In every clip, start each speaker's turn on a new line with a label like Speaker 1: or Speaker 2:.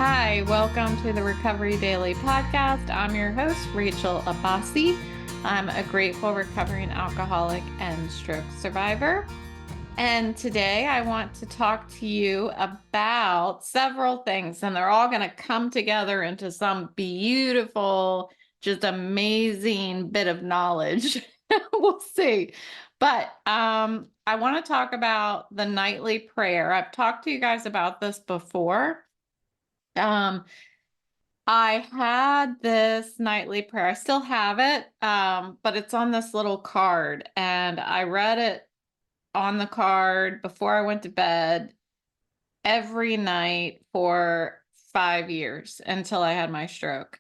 Speaker 1: Hi, welcome to the Recovery Daily Podcast. I'm your host, Rachel Abbasi. I'm a grateful recovering alcoholic and stroke survivor. And today I want to talk to you about several things, and they're all going to come together into some beautiful, just amazing bit of knowledge. We'll see. But I want to talk about the nightly prayer. I've talked to you guys about this before. I had this nightly prayer. I still have it, but it's on this little card, and I read it on the card before I went to bed every night for 5 years until I had my stroke.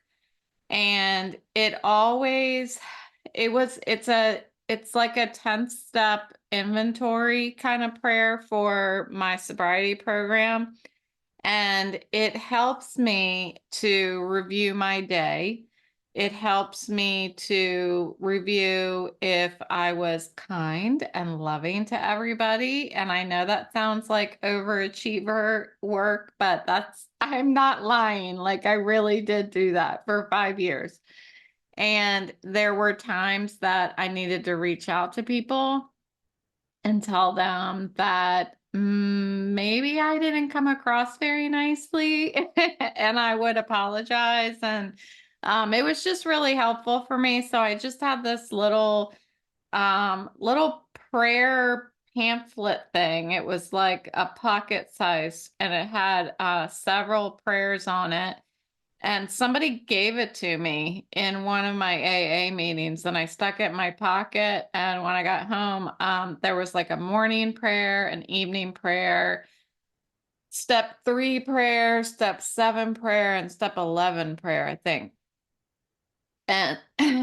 Speaker 1: And it's like a 10-step inventory kind of prayer for my sobriety program. And it helps me to review my day. It helps me to review if I was kind and loving to everybody. And I know that sounds like overachiever work, but I'm not lying. Like, I really did do that for 5 years. And there were times that I needed to reach out to people and tell them that maybe I didn't come across very nicely and I would apologize. And it was just really helpful for me. So I just had this little prayer pamphlet thing. It was like a pocket size, and it had several prayers on it. And somebody gave it to me in one of my AA meetings, and I stuck it in my pocket. And when I got home, there was like a morning prayer, an evening prayer, step 3 prayer, step 7 prayer, and step 11 prayer, I think. And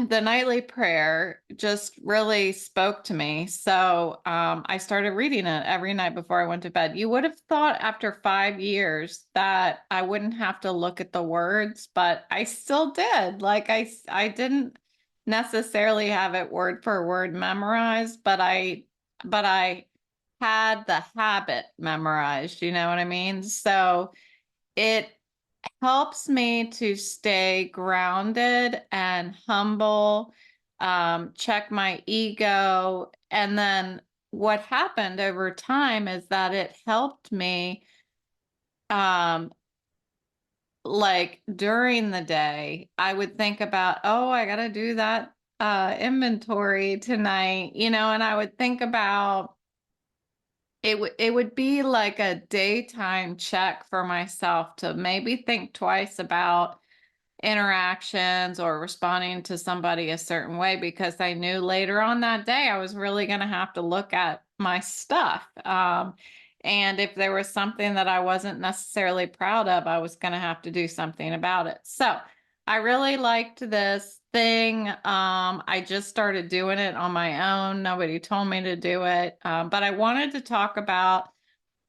Speaker 1: the nightly prayer just really spoke to me. So I started reading it every night before I went to bed. You would have thought after 5 years that I wouldn't have to look at the words, but I still did. Like I didn't necessarily have it word for word memorized, but I had the habit memorized. You know what I mean? So it helps me to stay grounded and humble, check my ego. And then what happened over time is that it helped me, um, like during the day, I would think about, oh, I got to do that inventory tonight, and I would think about it would be like a daytime check for myself to maybe think twice about interactions or responding to somebody a certain way, because I knew later on that day I was really going to have to look at my stuff. And if there was something that I wasn't necessarily proud of, I was going to have to do something about it. So I really liked this thing. I just started doing it on my own. Nobody told me to do it. But I wanted to talk about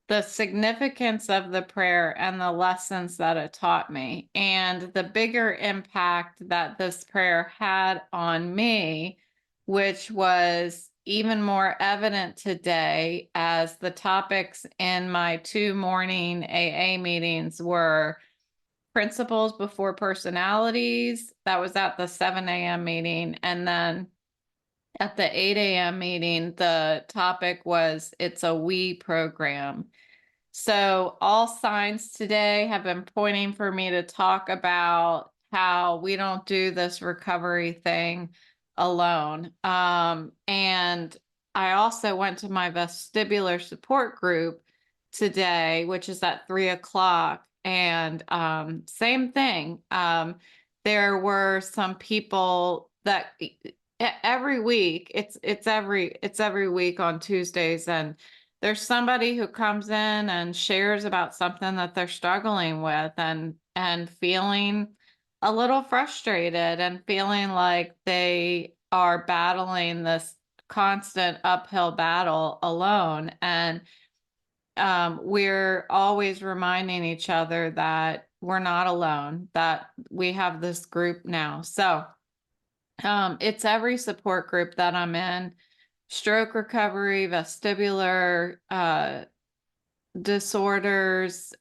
Speaker 1: the significance of the prayer and the lessons that it taught me, and the bigger impact that this prayer had on me, which was even more evident today as the topics in my 2 morning AA meetings were principles before personalities. That was at the 7 a.m. meeting. And then at the 8 a.m. meeting, the topic was It's a We program. So all signs today have been pointing for me to talk about how we don't do this recovery thing alone. And I also went to my vestibular support group today, which is at 3 o'clock. And same thing. There were some people that every week, it's every week on Tuesdays, and there's somebody who comes in and shares about something that they're struggling with, and feeling a little frustrated and feeling like they are battling this constant uphill battle alone. And we're always reminding each other that we're not alone, that we have this group now. So it's every support group that I'm in: stroke recovery, vestibular disorders,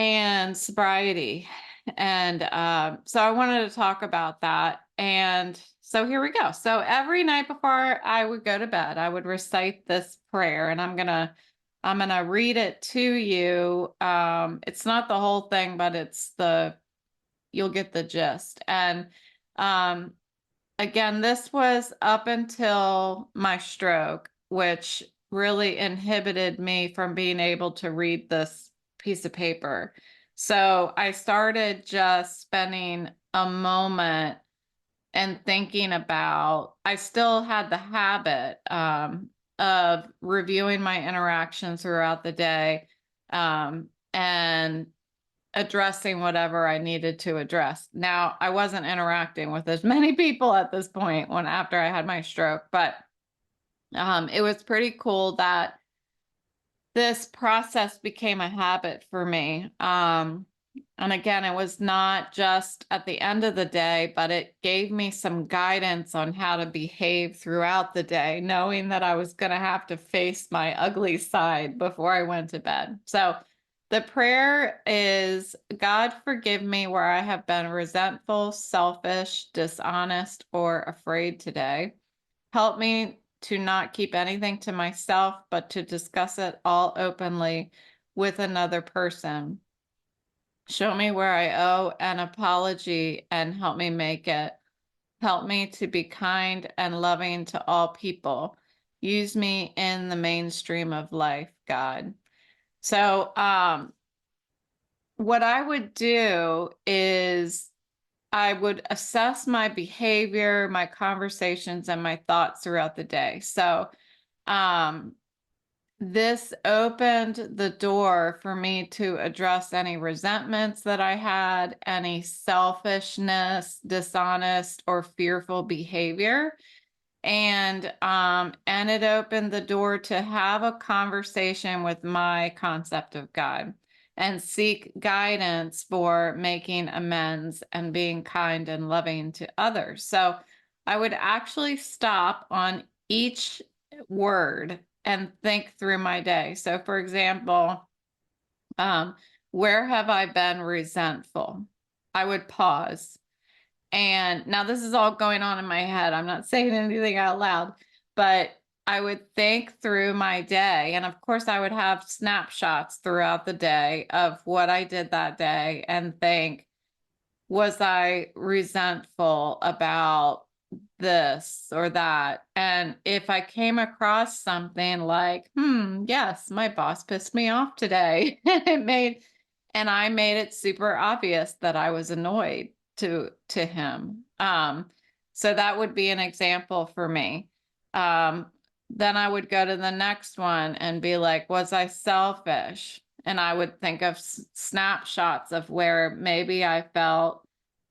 Speaker 1: and sobriety. And so I wanted to talk about that. And so here we go. So every night before I would go to bed, I would recite this prayer, and I'm gonna read it to you. It's not the whole thing, but you'll get the gist. And um, again, this was up until my stroke, which really inhibited me from being able to read this piece of paper. So I started just spending a moment and thinking about, I still had the habit of reviewing my interactions throughout the day, and addressing whatever I needed to address. Now, I wasn't interacting with as many people at this point when after I had my stroke, but it was pretty cool that this process became a habit for me. And again, it was not just at the end of the day, but it gave me some guidance on how to behave throughout the day, knowing that I was going to have to face my ugly side before I went to bed. So the prayer is, God, forgive me where I have been resentful, selfish, dishonest, or afraid today. Help me to not keep anything to myself, but to discuss it all openly with another person. Show me where I owe an apology and help me make it. Help me to be kind and loving to all people. Use me in the mainstream of life, God. So, what I would do is I would assess my behavior, my conversations, and my thoughts throughout the day. So, um, this opened the door for me to address any resentments that I had, any selfishness, dishonest, or fearful behavior. And it opened the door to have a conversation with my concept of God and seek guidance for making amends and being kind and loving to others. So I would actually stop on each word and think through my day. So for example, um, where have I been resentful? I would pause. And now this is all going on in my head. I'm not saying anything out loud, but I would think through my day. And of course, I would have snapshots throughout the day of what I did that day and think, was I resentful about this or that? And if I came across something like, yes, my boss pissed me off today, and I made it super obvious that I was annoyed to him. So that would be an example for me. Then I would go to the next one and be like, was I selfish? And I would think of snapshots of where maybe I felt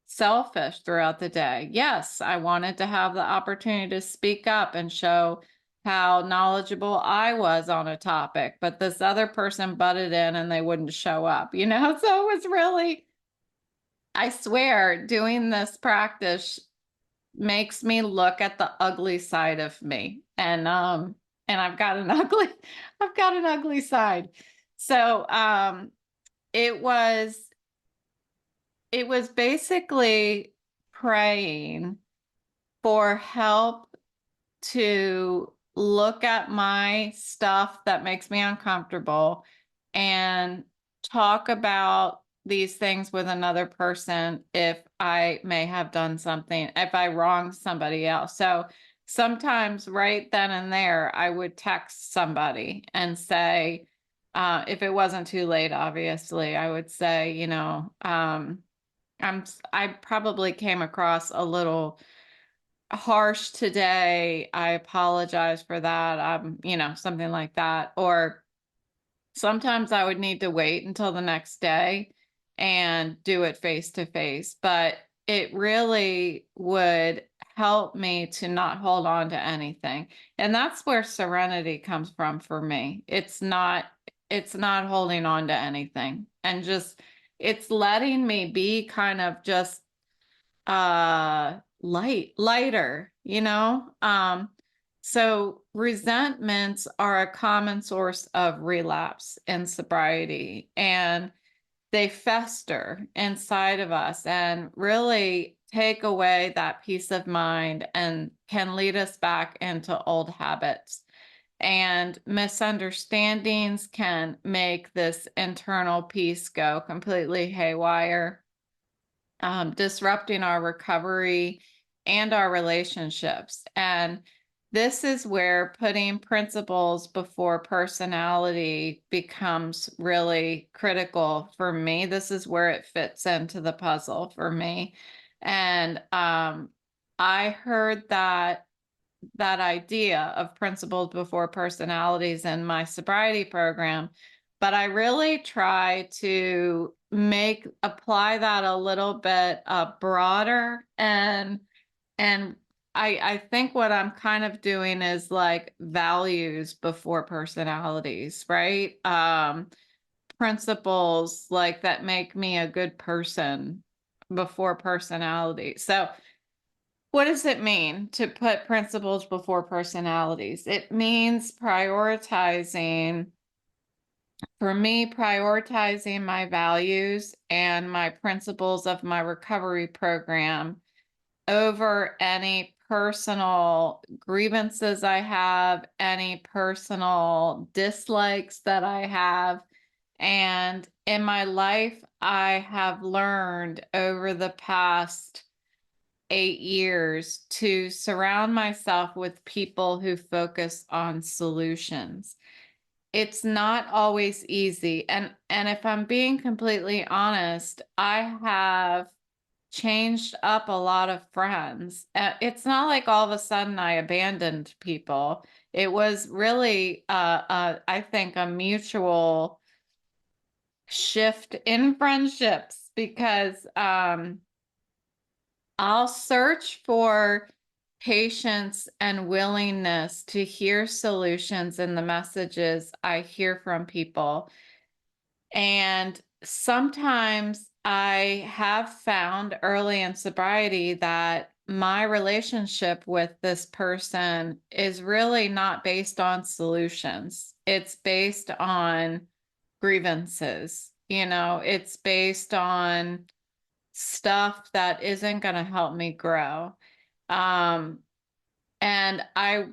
Speaker 1: selfish throughout the day. Yes, I wanted to have the opportunity to speak up and show how knowledgeable I was on a topic, but this other person butted in and they wouldn't show up, you know? So it was really, I swear, doing this practice makes me look at the ugly side of me. And I've got an ugly side. So it was it was basically praying for help to look at my stuff that makes me uncomfortable and talk about these things with another person if I may have done something, if I wronged somebody else. So sometimes right then and there, I would text somebody and say, if it wasn't too late, obviously, I would say, I probably came across a little harsh today. I apologize for that. Something like that. Or sometimes I would need to wait until the next day and do it face to face, but it really would help me to not hold on to anything. And that's where serenity comes from for me. It's not holding on to anything, and just it's letting me be kind of just lighter, so resentments are a common source of relapse in sobriety. And they fester inside of us and really take away that peace of mind and can lead us back into old habits. And misunderstandings can make this internal peace go completely haywire, disrupting our recovery and our relationships. And this is where putting principles before personality becomes really critical for me. This is where it fits into the puzzle for me. And I heard that idea of principles before personalities in my sobriety program, but I really try to apply that a little bit broader, and I think what I'm kind of doing is like values before personalities, right? Principles like that make me a good person before personality. So what does it mean to put principles before personalities? It means prioritizing, for me, prioritizing my values and my principles of my recovery program over any personal grievances I have, any personal dislikes that I have. And in my life, I have learned over the past 8 years to surround myself with people who focus on solutions. It's not always easy. And if I'm being completely honest, I have changed up a lot of friends. It's not like all of a sudden I abandoned people. It was really, I think, a mutual shift in friendships because I'll search for patience and willingness to hear solutions in the messages I hear from people. And sometimes I have found early in sobriety that my relationship with this person is really not based on solutions. It's based on grievances. It's based on stuff that isn't going to help me grow. Um, and I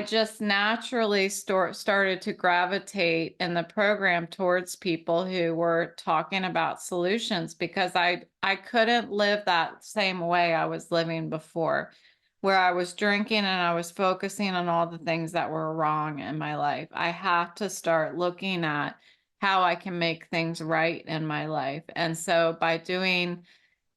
Speaker 1: just naturally started to gravitate in the program towards people who were talking about solutions because I couldn't live that same way I was living before, where I was drinking and I was focusing on all the things that were wrong in my life. I have to start looking at how I can make things right in my life. And so by doing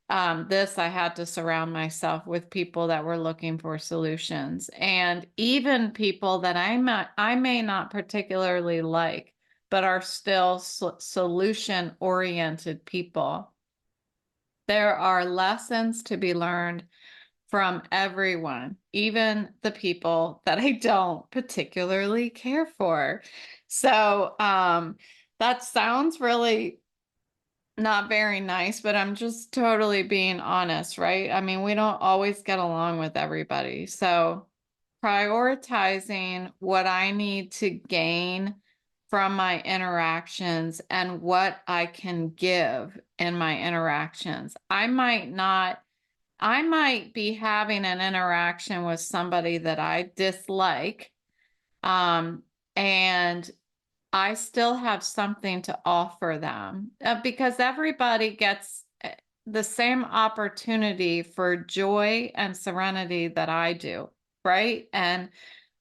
Speaker 1: this, I had to surround myself with people that were looking for solutions, and even people that I may not particularly like, but are still solution oriented people. There are lessons to be learned from everyone, even the people that I don't particularly care for. So that sounds really not very nice, but I'm just totally being honest, right? I mean, we don't always get along with everybody. So prioritizing what I need to gain from my interactions and what I can give in my interactions. I might be having an interaction with somebody that I dislike, um, and I still have something to offer them because everybody gets the same opportunity for joy and serenity that I do, right? And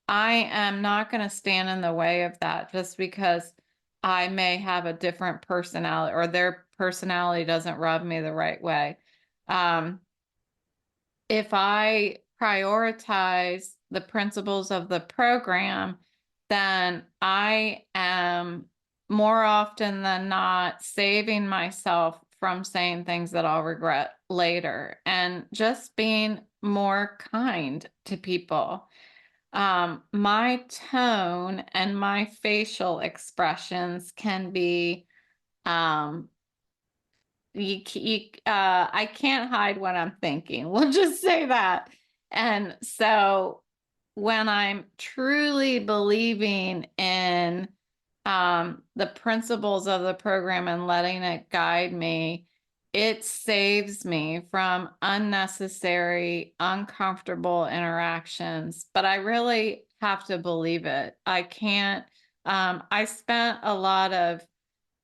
Speaker 1: I am not going to stand in the way of that just because I may have a different personality or their personality doesn't rub me the right way. Um, if I prioritize the principles of the program, then I am more often than not saving myself from saying things that I'll regret later and just being more kind to people. My tone and my facial expressions can be um, I can't hide what I'm thinking. We'll just say that. And so when I'm truly believing in the principles of the program and letting it guide me, it saves me from unnecessary, uncomfortable interactions. But I really have to believe it. I can't, I spent a lot of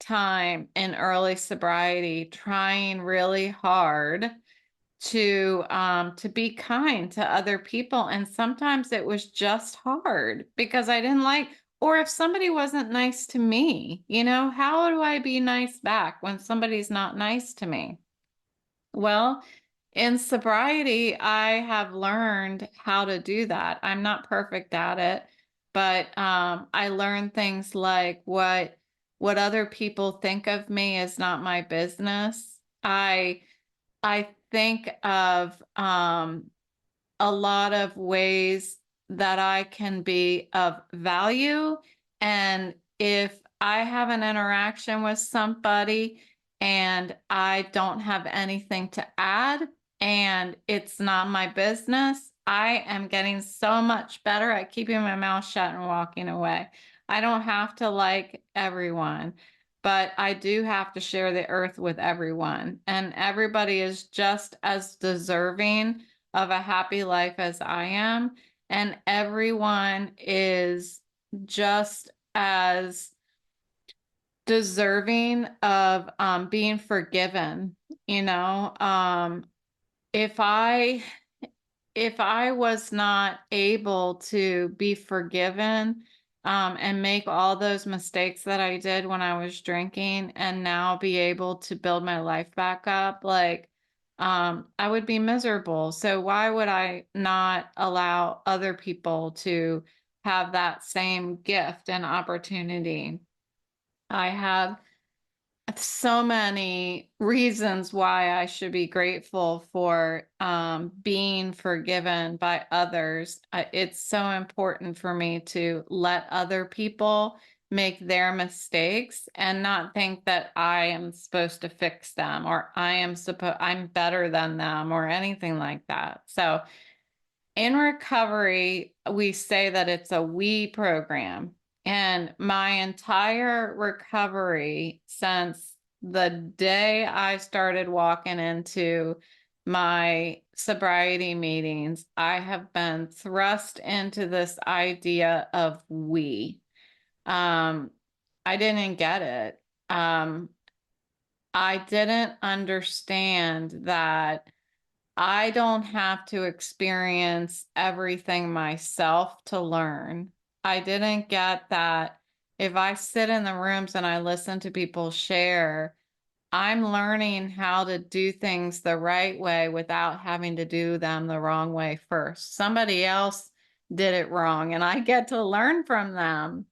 Speaker 1: time in early sobriety trying really hard to be kind to other people, and sometimes it was just hard because I didn't like, or if somebody wasn't nice to me, how do I be nice back when somebody's not nice to me? Well, in sobriety, I have learned how to do that. I'm not perfect at it, but I learned things like what other people think of me is not my business. I think of a lot of ways that I can be of value. And if I have an interaction with somebody and I don't have anything to add and it's not my business, I am getting so much better at keeping my mouth shut and walking away. I don't have to like everyone, but I do have to share the earth with everyone. And everybody is just as deserving of a happy life as I am. And everyone is just as deserving of being forgiven. If I if I was not able to be forgiven and make all those mistakes that I did when I was drinking and now be able to build my life back up, like I would be miserable. So why would I not allow other people to have that same gift and opportunity? I have so many reasons why I should be grateful for being forgiven by others. It's so important for me to let other people make their mistakes and not think that I am supposed to fix them or I'm better than them or anything like that. So in recovery, we say that it's a we program. And my entire recovery since the day I started walking into my sobriety meetings, I have been thrust into this idea of we. Um, I didn't get it. Um, I didn't understand that I don't have to experience everything myself to learn. I didn't get that if I sit in the rooms and I listen to people share, I'm learning how to do things the right way without having to do them the wrong way first. Somebody else did it wrong and I get to learn from them.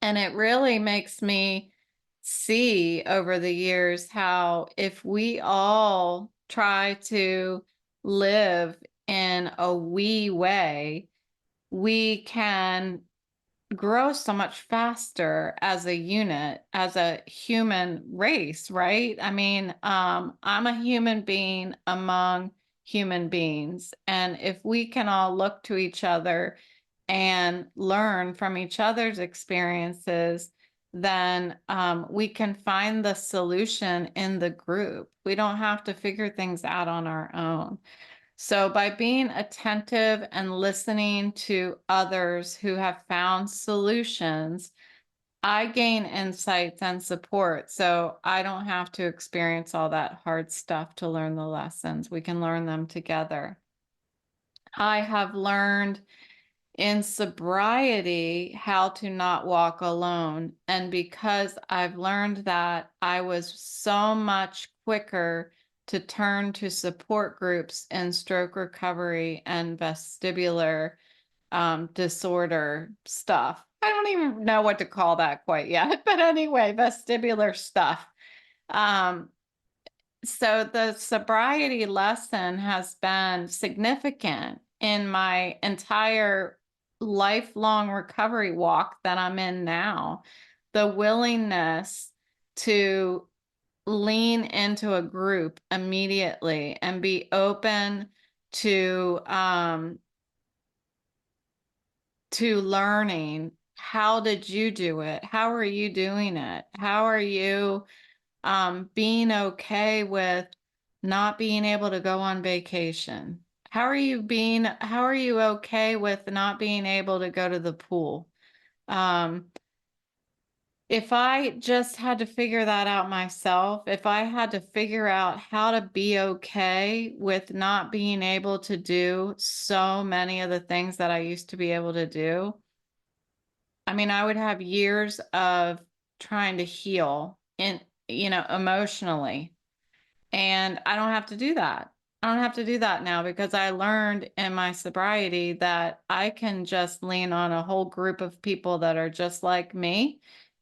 Speaker 1: And it really makes me see over the years how if we all try to live in a we way, we can grow so much faster as a unit, as a human race, right? I mean, I'm a human being among human beings. And if we can all look to each other and learn from each other's experiences, then we can find the solution in the group. We don't have to figure things out on our own. So by being attentive and listening to others who have found solutions, I gain insights and support. So I don't have to experience all that hard stuff to learn the lessons. We can learn them together. I have learned in sobriety how to not walk alone. And because I've learned that, I was so much quicker to turn to support groups in stroke recovery and vestibular disorder stuff. I don't even know what to call that quite yet, but anyway, vestibular stuff. Um, so the sobriety lesson has been significant in my entire lifelong recovery walk that I'm in now. The willingness to lean into a group immediately and be open to learning how did you do it? How are you doing it? How are you being okay with not being able to go on vacation? How are you okay with not being able to go to the pool? Um, if I just had to figure that out myself, if I had to figure out how to be okay with not being able to do so many of the things that I used to be able to do, I mean, I would have years of trying to heal emotionally. And I don't have to do that. I don't have to do that now because I learned in my sobriety that I can just lean on a whole group of people that are just like me.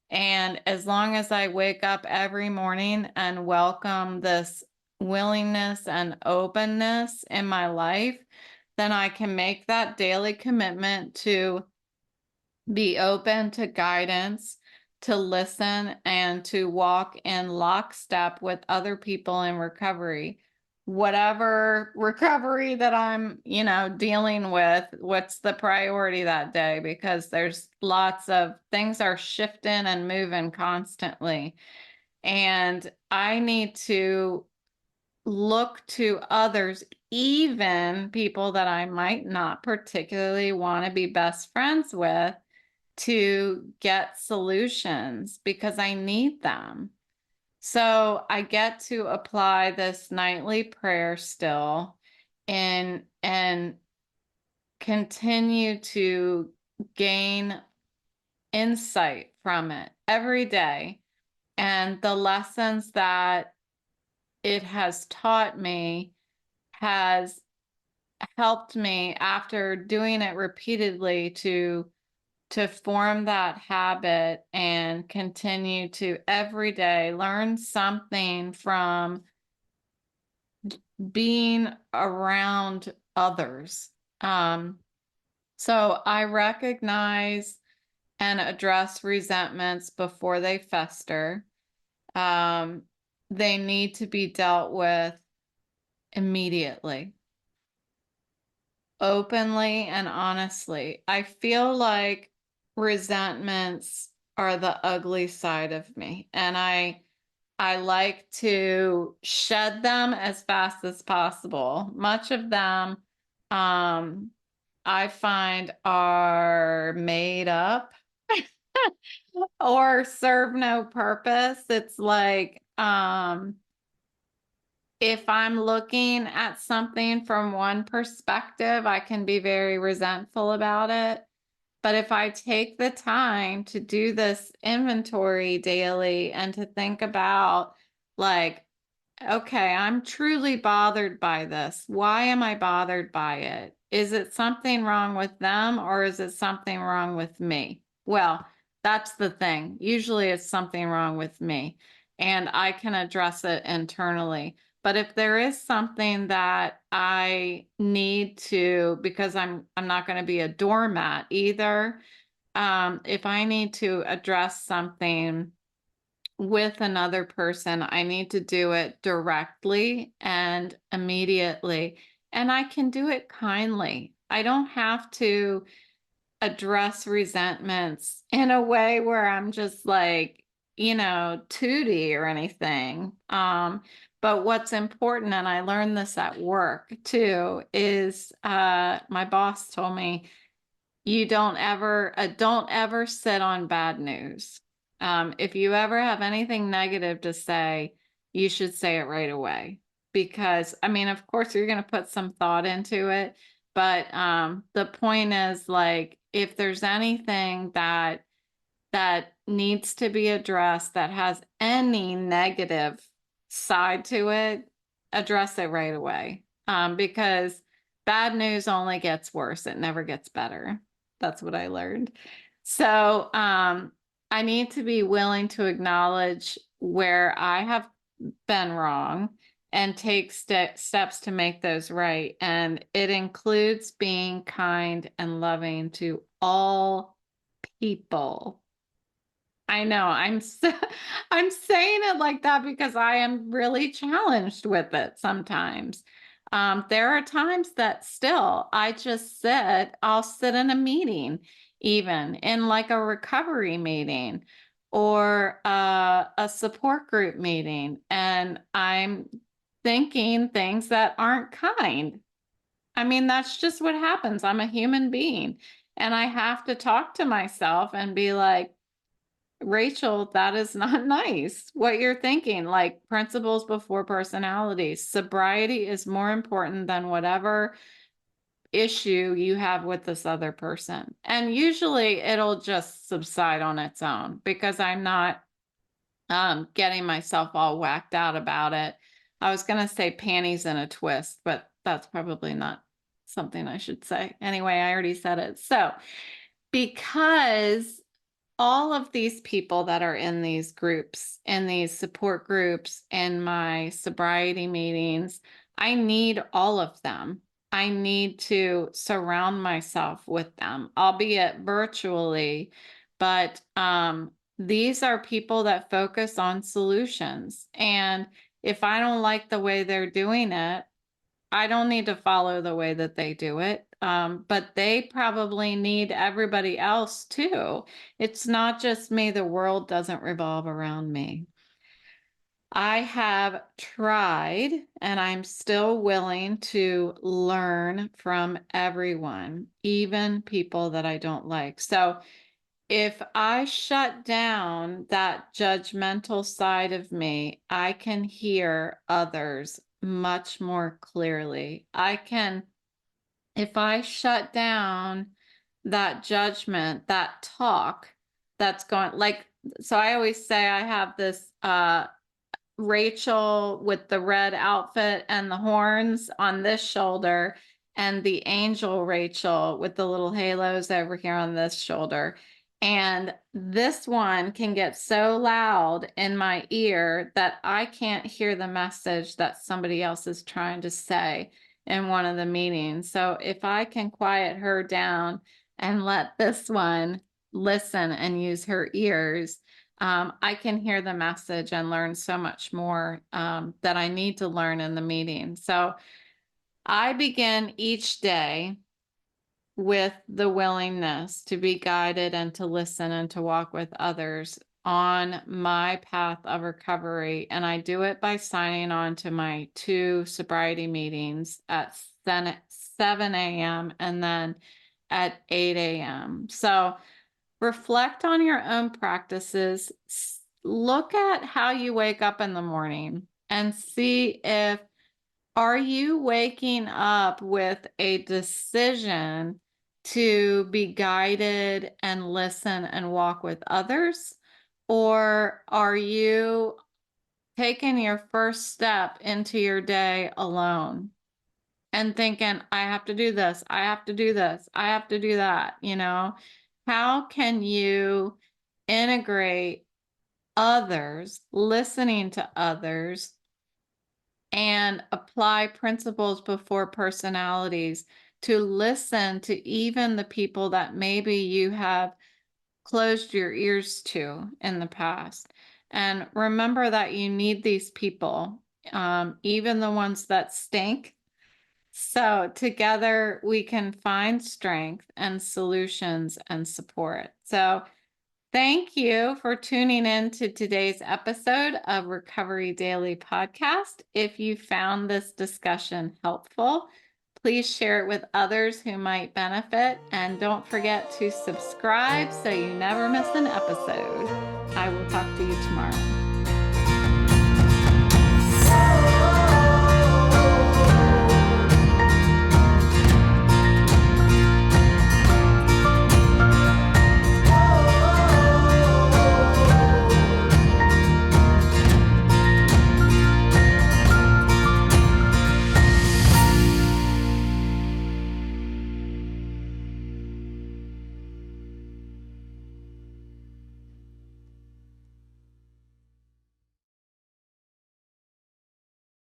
Speaker 1: And as long as I wake up every morning and welcome this willingness and openness in my life, then I can make that daily commitment to be open to guidance, to listen, and to walk in lockstep with other people in recovery. Whatever recovery that I'm, dealing with, what's the priority that day? Because there's lots of things are shifting and moving constantly. And I need to look to others, even people that I might not particularly want to be best friends with, to get solutions because I need them. So I get to apply this nightly prayer still and continue to gain insight from it every day. And the lessons that it has taught me has helped me after doing it repeatedly to form that habit and continue to every day learn something from being around others. So I recognize and address resentments before they fester. Um, they need to be dealt with immediately, openly and honestly. I feel like resentments are the ugly side of me, and I like to shed them as fast as possible. Much of them I find are made up or serve no purpose. It's like if I'm looking at something from one perspective, I can be very resentful about it. But if I take the time to do this inventory daily and to think about, like, okay, I'm truly bothered by this. Why am I bothered by it? Is it something wrong with them or is it something wrong with me? Well, that's the thing. Usually it's something wrong with me and I can address it internally. But if there is something that I need to, because I'm not going to be a doormat either, if I need to address something with another person, I need to do it directly and immediately. And I can do it kindly. I don't have to address resentments in a way where I'm just like, tooty or anything. But what's important, and I learned this at work too, is my boss told me, you don't ever sit on bad news. If you ever have anything negative to say, you should say it right away. Because, I mean, of course, you're going to put some thought into it. But the point is, like, if there's anything that needs to be addressed that has any negative side to it, address it right away. Because bad news only gets worse, it never gets better. That's what I learned. So I need to be willing to acknowledge where I have been wrong and take steps to make those right. And it includes being kind and loving to all people. I know I'm saying it like that because I am really challenged with it sometimes. There are times that still I'll sit in a meeting, even in like a recovery meeting or a support group meeting, and I'm thinking things that aren't kind. I mean, that's just what happens. I'm a human being, and I have to talk to myself and be like, Rachel, that is not nice what you're thinking. Like, principles before personalities. Sobriety is more important than whatever issue you have with this other person. And usually it'll just subside on its own because I'm not getting myself all whacked out about it. I was going to say panties in a twist, but that's probably not something I should say. Anyway, I already said it. So, because all of these people that are in these groups, in these support groups, in my sobriety meetings, I need all of them. I need to surround myself with them, albeit virtually, but these are people that focus on solutions. And if I don't like the way they're doing it, I don't need to follow the way that they do it. But they probably need everybody else too. It's not just me. The world doesn't revolve around me. I have tried and I'm still willing to learn from everyone, even people that I don't like. So if I shut down that judgmental side of me, I can hear others much more clearly. If I shut down that judgment, that talk that's going, like, so I always say I have this Rachel with the red outfit and the horns on this shoulder, and the angel Rachel with the little halos over here on this shoulder. And this one can get so loud in my ear that I can't hear the message that somebody else is trying to say in one of the meetings. So if I can quiet her down and let this one listen and use her ears, I can hear the message and learn so much more that I need to learn in the meeting. So I begin each day with the willingness to be guided and to listen and to walk with others on my path of recovery. And I do it by signing on to my 2 sobriety meetings at 7 a.m. and then at 8 a.m. So reflect on your own practices. Look at how you wake up in the morning and see if are you waking up with a decision to be guided and listen and walk with others? Or are you taking your first step into your day alone and thinking, I have to do this, I have to do this, I have to do that, you know? How can you integrate others, listening to others, and apply principles before personalities to listen to even the people that maybe you have closed your ears to in the past? And remember that you need these people, even the ones that stink. So together we can find strength and solutions and support. So thank you for tuning in to today's episode of Recovery Daily Podcast. If you found this discussion helpful, please share it with others who might benefit. And don't forget to subscribe so you never miss an episode. I will talk to you tomorrow.